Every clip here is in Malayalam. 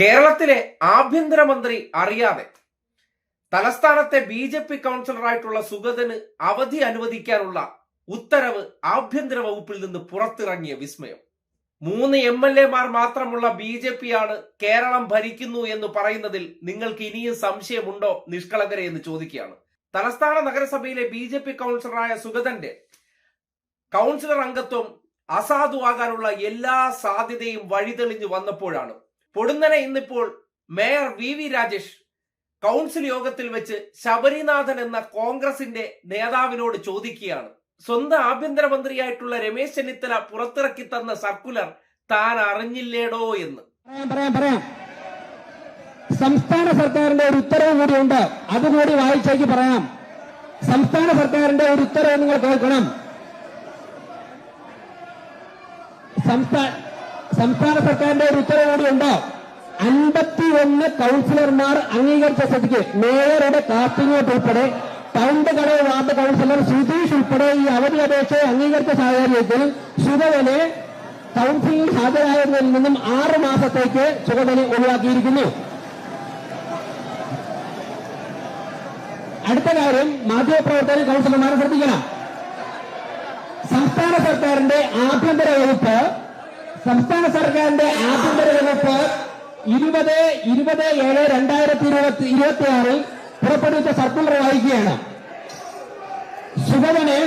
കേരളത്തിലെ ആഭ്യന്തരമന്ത്രി അറിയാതെ തലസ്ഥാനത്തെ ബി.ജെ.പി. കൗൺസിലറായിട്ടുള്ള സുഗതന് അവധി അനുവദിക്കാനുള്ള ഉത്തരവ് ആഭ്യന്തര വകുപ്പിൽ നിന്ന് പുറത്തിറങ്ങിയ വിസ്മയം. 3 MLA-മാർ മാത്രമുള്ള ബി.ജെ.പി. ആണ് കേരളം ഭരിക്കുന്നു എന്ന് പറയുന്നതിൽ നിങ്ങൾക്ക് ഇനിയും സംശയമുണ്ടോ നിഷ്കളങ്കരെ എന്ന് ചോദിക്കുകയാണ്. തലസ്ഥാന നഗരസഭയിലെ ബി.ജെ.പി. കൗൺസിലറായ സുഗതന്റെ കൗൺസിലർ അംഗത്വം അസാധുവാകാനുള്ള എല്ലാ സാധ്യതയും വഴിതെളിഞ്ഞു വന്നപ്പോഴാണ് പൊടുന്നനെ ഇന്നിപ്പോൾ മേയർ വി രാജേഷ് കൗൺസിൽ യോഗത്തിൽ വെച്ച് ശബരിനാഥൻ എന്ന കോൺഗ്രസിന്റെ നേതാവിനോട് ചോദിക്കുകയാണ്, സ്വന്തം ആഭ്യന്തരമന്ത്രിയായിട്ടുള്ള രമേശ് ചെന്നിത്തല പുറത്തിറക്കി തന്ന സർക്കുലർ താൻ അറിഞ്ഞില്ലേടോ എന്ന്. പറയാം സംസ്ഥാന സർക്കാരിന്റെ ഒരു ഉത്തരവ് കൂടിയുണ്ട്, അതുകൂടി വായിച്ചേക്ക് പറയാം. സംസ്ഥാന സർക്കാരിന്റെ ഒരു ഉത്തരവ് നിങ്ങൾ കേൾക്കണം. സംസ്ഥാന സർക്കാരിന്റെ ഒരു ഉത്തരവ് കൂടിയുണ്ട്. 51 കൗൺസിലർമാർ അംഗീകരിച്ച സ്ഥിതിക്ക് മേയറുടെ കാസ്റ്റിംഗ് ഉൾപ്പെടെ ടൗണ്ട് കടവ് വാർഡ് കൗൺസിലർ സുധീഷ് ഉൾപ്പെടെ ഈ അവധി അപേക്ഷയെ അംഗീകരിച്ച സാഹചര്യത്തിൽ സുഗതനെ കൗൺസിലിൽ ഹാജരായതിൽ നിന്നും 6 മാസത്തേക്ക് സുഗതനെ ഒഴിവാക്കിയിരിക്കുന്നു. അടുത്ത കാര്യം, മാധ്യമപ്രവർത്തകരും കൗൺസിലർമാരെ ശ്രദ്ധിക്കണം. സംസ്ഥാന സർക്കാരിന്റെ ആഭ്യന്തര വകുപ്പ് 20/7/2026 പുറപ്പെടുവിച്ച സർക്കുലർ വായിക്കുകയാണ്. സുഗതനെ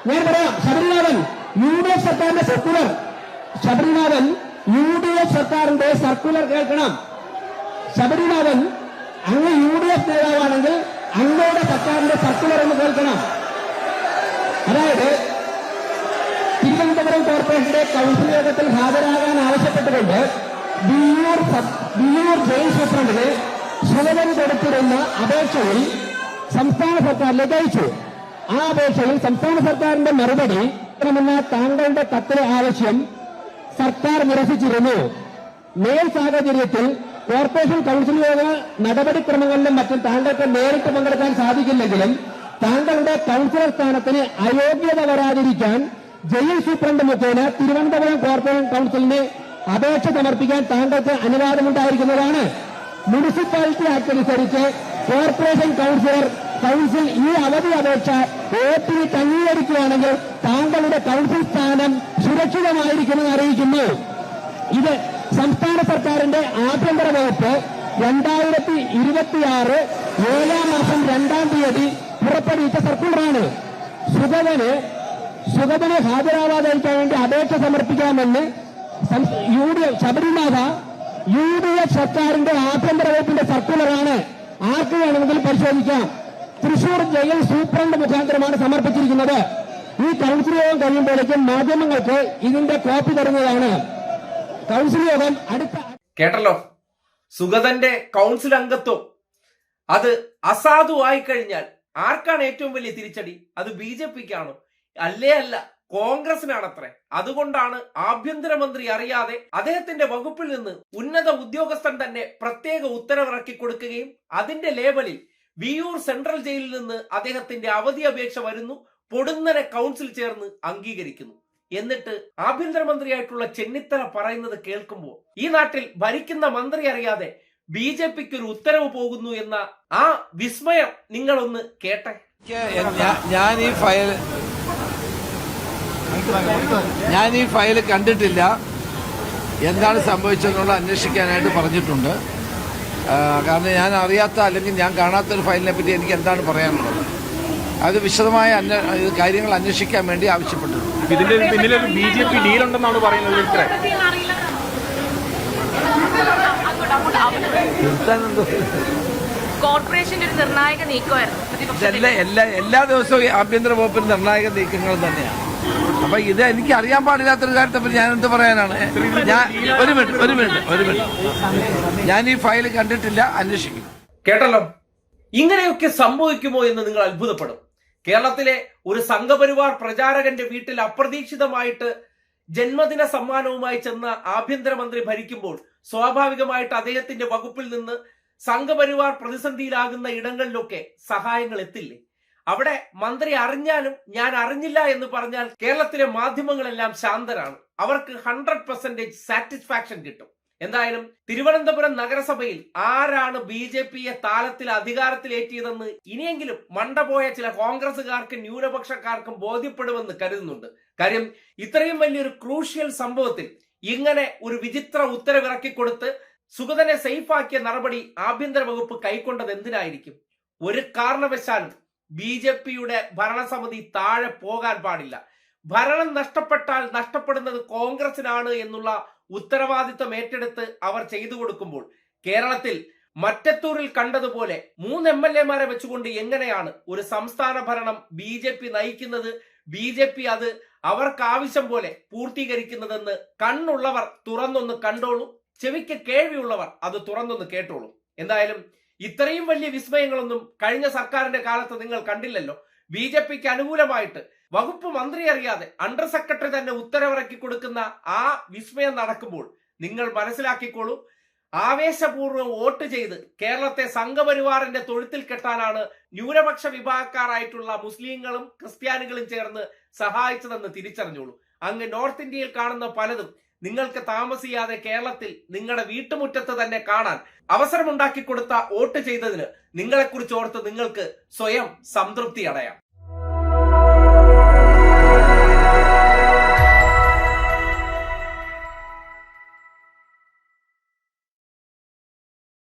ഞാൻ പറയാം, ശബരിനാഥൻ യു.ഡി.എഫ്. സർക്കാരിന്റെ സർക്കുലർ, ശബരിനാഥൻ യു.ഡി.എഫ്. സർക്കാരിന്റെ സർക്കുലർ കേൾക്കണം. ശബരിനാഥൻ അങ്ങ് യു.ഡി.എഫ്. നേതാവാണെങ്കിൽ അങ്ങയുടെ സർക്കാരിന്റെ സർക്കുലർ എന്ന് കേൾക്കണം. അതായത് തിരുവനന്തപുരം കോർപ്പറേഷന്റെ കൗൺസിൽ യോഗത്തിൽ ഹാജരാകാൻ ആവശ്യപ്പെട്ടുകൊണ്ട് വിയ്യൂർ ജയിൽ സൂപ്രണ്ടിന് സുഗതൻ കൊടുത്തിരുന്ന അപേക്ഷയിൽ സംസ്ഥാന സർക്കാരിലേക്ക് അയച്ചു. ആ അപേക്ഷയിൽ സംസ്ഥാന സർക്കാരിന്റെ മറുപടി എന്ന താങ്കളുടെ കത്തിലെ ആവശ്യം സർക്കാർ നിരസിച്ചിരുന്നു. മേൽ സാഹചര്യത്തിൽ കോർപ്പറേഷൻ കൗൺസിൽ യോഗ നടപടിക്രമങ്ങളിലും മറ്റും താങ്കൾക്ക് നേരിട്ട് പങ്കെടുക്കാൻ സാധിക്കില്ലെങ്കിലും താങ്കളുടെ കൗൺസിലർ സ്ഥാനത്തിന് അയോഗ്യത വരാതിരിക്കാൻ ജയിൽ സൂപ്രണ്ട് മുഖേന തിരുവനന്തപുരം കോർപ്പറേഷൻ കൗൺസിലിന് അപേക്ഷ സമർപ്പിക്കാൻ താങ്കൾക്ക് അനുവാദമുണ്ടായിരിക്കുന്നതാണ്. മുനിസിപ്പാലിറ്റി ആക്ട് അനുസരിച്ച് കോർപ്പറേഷൻ കൗൺസിൽ ഈ അവധി അപേക്ഷ വോട്ടിന് അംഗീകരിക്കുകയാണെങ്കിൽ താങ്കളുടെ കൗൺസിൽ സ്ഥാനം സുരക്ഷിതമായിരിക്കുമെന്ന് അറിയിക്കുന്നു. ഇത് സംസ്ഥാന സർക്കാരിന്റെ ആഭ്യന്തര വകുപ്പ് 2026 7-ാം മാസം 2-ാം തീയതി പുറപ്പെടുവിച്ച സർക്കുലറാണ്. സുഗതന് ഹാജരാവാതിരിക്കാൻ വേണ്ടി അപേക്ഷ സമർപ്പിക്കാമെന്ന് ശബരിനാഥ യു.ഡി.എഫ്. സർക്കാരിന്റെ ആഭ്യന്തര വകുപ്പിന്റെ സർക്കുലറാണ്. ആർക്ക് വേണമെങ്കിൽ പരിശോധിക്കാം. തൃശൂർ ജയിൽ സൂപ്രണ്ട് മുഖാന്തരമാണ് സമർപ്പിച്ചിരിക്കുന്നത്. ഈ കൗൺസിൽ യോഗം കഴിയുമ്പോഴേക്കും മാധ്യമങ്ങൾക്ക് ഇതിന്റെ കോപ്പി തരുന്നതാണ്. കൗൺസിൽ യോഗം കേട്ടല്ലോ. സുഗതന്റെ കൗൺസിൽ അംഗത്വം അത് അസാധുവായി കഴിഞ്ഞാൽ ആർക്കാണ് ഏറ്റവും വലിയ തിരിച്ചടി? അത് ബി.ജെ.പിക്കാണോ? അല്ല, കോൺഗ്രസിനാണത്രേ. അതുകൊണ്ടാണ് ആഭ്യന്തരമന്ത്രി അറിയാതെ അദ്ദേഹത്തിന്റെ വകുപ്പിൽ നിന്ന് ഉന്നത ഉദ്യോഗസ്ഥൻ തന്നെ പ്രത്യേക ഉത്തരവിറക്കി കൊടുക്കുകയും അതിന്റെ ലേബലിൽ വിയ്യൂർ സെൻട്രൽ ജയിലിൽ നിന്ന് അദ്ദേഹത്തിന്റെ അവധി അപേക്ഷ വരുന്നു, പൊടുന്നനെ കൗൺസിൽ ചേർന്ന് അംഗീകരിക്കുന്നു. എന്നിട്ട് ആഭ്യന്തരമന്ത്രിയായിട്ടുള്ള ചെന്നിത്തല പറയുന്നത് കേൾക്കുമ്പോൾ ഈ നാട്ടിൽ ഭരിക്കുന്ന മന്ത്രി അറിയാതെ ബി.ജെ.പിക്ക് ഒരു ഉത്തരവ് പോകുന്നു എന്ന ആ വിസ്മയം നിങ്ങളൊന്ന് കേട്ടെ. ഞാൻ ഈ ഫയൽ കണ്ടിട്ടില്ല. എന്താണ് സംഭവിച്ചതെന്നുള്ള അന്വേഷിക്കാനായിട്ട് പറഞ്ഞിട്ടുണ്ട്. കാരണം ഞാൻ അറിയാത്ത അല്ലെങ്കിൽ ഞാൻ കാണാത്തൊരു ഫയലിനെ പറ്റി എനിക്ക് എന്താണ് പറയാനുള്ളത്, അത് വിശദമായ കാര്യങ്ങൾ അന്വേഷിക്കാൻ വേണ്ടി ആവശ്യപ്പെട്ടിട്ടുണ്ട്. ഇതിന്റെ പിന്നിലൊരു ബി.ജെ.പി. ഡീലുണ്ടെന്നാണ് പറയുന്നത്. കോർപ്പറേഷന്റെ ഒരു നിർണായക നീക്കമായിരുന്നു. എല്ലാ ദിവസവും ആഭ്യന്തര വകുപ്പിൽ നിർണായക നീക്കങ്ങൾ തന്നെയാണ്. അപ്പൊ ഇത് എനിക്ക് അറിയാൻ പാടില്ലാത്തൊരു കാര്യത്തെ പറ്റി ഞാൻ എന്ത് പറയാനാണ്? ഒരു മിനിറ്റ് ഞാൻ ഈ ഫയൽ കണ്ടിട്ടില്ല, അന്വേഷിക്കും. കേട്ടല്ലോ, ഇങ്ങനെയൊക്കെ സംഭവിക്കുമോ എന്ന് നിങ്ങൾ അത്ഭുതപ്പെടും. കേരളത്തിലെ ഒരു സംഘപരിവാർ പ്രചാരകന്റെ വീട്ടിൽ അപ്രതീക്ഷിതമായിട്ട് ജന്മദിന സമ്മാനവുമായി ചെന്ന ആഭ്യന്തരമന്ത്രി ഭരിക്കുമ്പോൾ സ്വാഭാവികമായിട്ട് അദ്ദേഹത്തിന്റെ വകുപ്പിൽ നിന്ന് സംഘപരിവാർ പ്രതിസന്ധിയിലാകുന്ന ഇടങ്ങളിലൊക്കെ സഹായങ്ങൾ എത്തില്ലേ? അവിടെ മന്ത്രി അറിഞ്ഞാലും ഞാൻ അറിഞ്ഞില്ല എന്ന് പറഞ്ഞാൽ കേരളത്തിലെ മാധ്യമങ്ങളെല്ലാം ശാന്തരാണ്. അവർക്ക് 100% സാറ്റിസ്ഫാക്ഷൻ കിട്ടും. എന്തായാലും തിരുവനന്തപുരം നഗരസഭയിൽ ആരാണ് BJPയെ താലത്തിൽ അധികാരത്തിലേറ്റിയതെന്ന് ഇനിയെങ്കിലും മണ്ട പോയ ചില കോൺഗ്രസുകാർക്കും ന്യൂനപക്ഷക്കാർക്കും ബോധ്യപ്പെടുമെന്ന് കരുതുന്നുണ്ട്. കാര്യം ഇത്രയും വലിയൊരു ക്രൂഷ്യൽ സംഭവത്തിൽ ഇങ്ങനെ ഒരു വിചിത്ര ഉത്തരവിറക്കിക്കൊടുത്ത് സുഗതനെ സേഫാക്കിയ നടപടി ആഭ്യന്തര വകുപ്പ് കൈക്കൊണ്ടത് എന്തിനായിരിക്കും? ഒരു കാരണവശാലും BJPയുടെ ഭരണസമിതി താഴെ പോകാൻ പാടില്ല. ഭരണം നഷ്ടപ്പെട്ടാൽ നഷ്ടപ്പെടുന്നത് കോൺഗ്രസിനാണ് എന്നുള്ള ഉത്തരവാദിത്വം ഏറ്റെടുത്ത് അവർ ചെയ്തു കൊടുക്കുമ്പോൾ കേരളത്തിൽ മറ്റത്തൂരിൽ കണ്ടതുപോലെ 3 MLA-മാരെ വെച്ചുകൊണ്ട് എങ്ങനെയാണ് ഒരു സംസ്ഥാന ഭരണം BJP നയിക്കുന്നത്, BJP അത് അവർക്ക് ആവശ്യം പോലെ പൂർത്തീകരിക്കുന്നതെന്ന് കണ്ണുള്ളവർ തുറന്നൊന്ന് കണ്ടോളൂ, ചെവിക്ക് കേൾവിയുള്ളവർ അത് തുറന്നൊന്ന് കേട്ടോളൂ. എന്തായാലും ഇത്രയും വലിയ വിസ്മയങ്ങളൊന്നും കഴിഞ്ഞ സർക്കാരിന്റെ കാലത്ത് നിങ്ങൾ കണ്ടില്ലല്ലോ. BJPക്ക് അനുകൂലമായിട്ട് വകുപ്പ് മന്ത്രി അറിയാതെ അണ്ടർ സെക്രട്ടറി തന്നെ ഉത്തരവിറക്കി കൊടുക്കുന്ന ആ വിസ്മയം നടക്കുമ്പോൾ നിങ്ങൾ മനസ്സിലാക്കിക്കോളൂ, ആവേശപൂർവ്വം വോട്ട് ചെയ്ത് കേരളത്തെ സംഘപരിവാറിന്റെ തൊഴുത്തിൽ കെട്ടാനാണ് ന്യൂനപക്ഷ വിഭാഗക്കാരായിട്ടുള്ള മുസ്ലിങ്ങളും ക്രിസ്ത്യാനികളും ചേർന്ന് സഹായിച്ചതെന്ന് തിരിച്ചറിഞ്ഞോളൂ. അങ്ങ് നോർത്ത് ഇന്ത്യയിൽ കാണുന്ന പലതും നിങ്ങൾക്ക് താമസിയാതെ കേരളത്തിൽ നിങ്ങളുടെ വീട്ടുമുറ്റത്ത് തന്നെ കാണാൻ അവസരമുണ്ടാക്കി കൊടുത്ത വോട്ട് ചെയ്തതിന് നിങ്ങളെക്കുറിച്ച് ഓർത്ത് നിങ്ങൾക്ക് സ്വയം സംതൃപ്തി അടയാം.